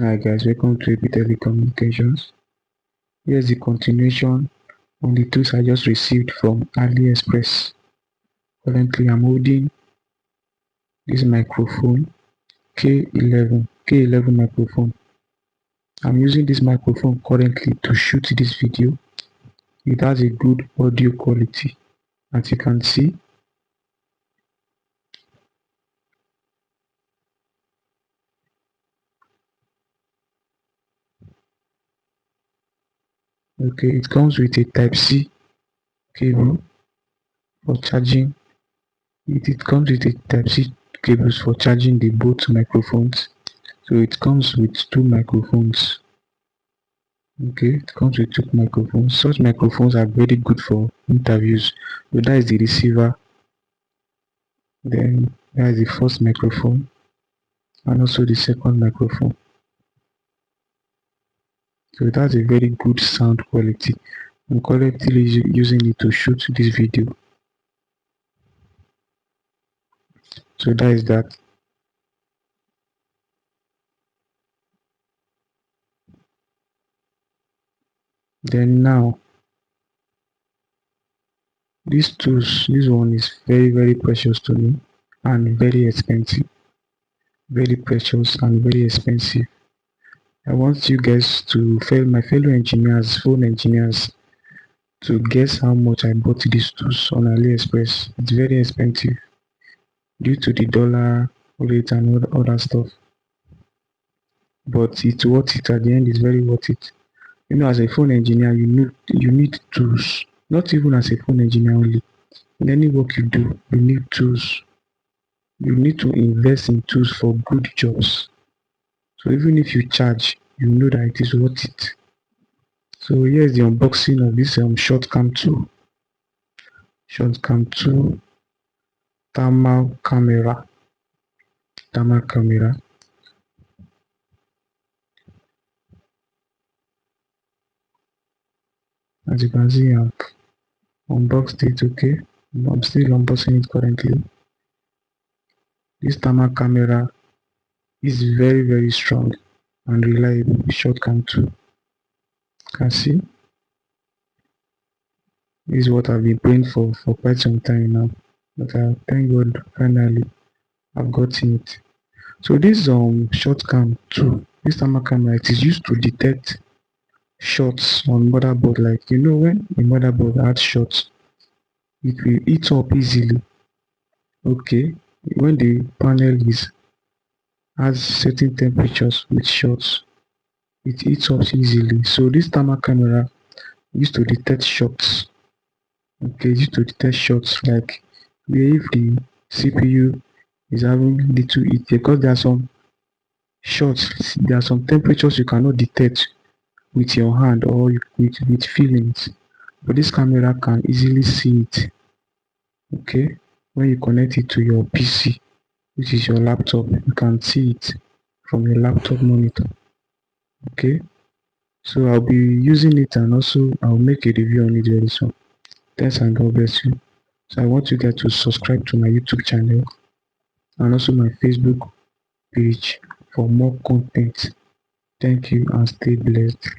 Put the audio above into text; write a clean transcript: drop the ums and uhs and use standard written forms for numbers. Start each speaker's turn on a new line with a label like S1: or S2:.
S1: Hi guys, welcome to AP Telecommunications. Here's the continuation on the tools I just received from AliExpress. Currently I'm holding this microphone k11 microphone. I'm using this microphone currently to shoot this video. It has a good audio quality, as you can see. Okay, it comes with a Type-C cable for charging. It comes with a Type-C cables for charging the both microphones. So it comes with two microphones. Okay, it comes with two microphones. Such microphones are very good for interviews. So that is the receiver. Then that is the first microphone and also the second microphone. So that's a very good sound quality. I'm currently using it to shoot this video. So that is that. Then now, these tools, this one is very precious to me and very expensive. Very precious and very expensive. I want you guys to my fellow engineers, phone engineers, to guess how much I bought these tools on AliExpress. It's very expensive due to the dollar rate and all that stuff. But it's worth it. At the end, it's very worth it. You know, as a phone engineer, you need tools. Not even as a phone engineer only. In any work you do, you need tools. You need to invest in tools for good jobs. So even if you charge, you know that it is worth it. So here's the unboxing of this Shortcam 2. Shortcam 2 Thermal camera. Thermal camera. As you can see, I've unboxed it. Okay, I'm still unboxing it currently. This thermal camera is very strong and reliable. Shortcam 2. You can see, this is what I've been praying for quite some time now. But thank God, finally I've gotten it. So this Shortcam 2, this thermal camera, it is used to detect shots on motherboard. Like, you know, when the motherboard has shots, it will eat up easily. Okay, when the panel has certain temperatures with shots, it eats up easily. So this thermal camera used to detect shots. Okay, used to detect shots, like where if the CPU is having little heat, because there are some shots, there are some temperatures you cannot detect with your hand or with feelings, but this camera can easily see it. Okay, when you connect it to your PC, which is your laptop, you can see it from your laptop monitor. Okay, so I'll be using it, and also I'll make a review on it very soon. Thanks and God bless you. So I want you guys to subscribe to my YouTube channel and also my Facebook page for more content. Thank you and stay blessed.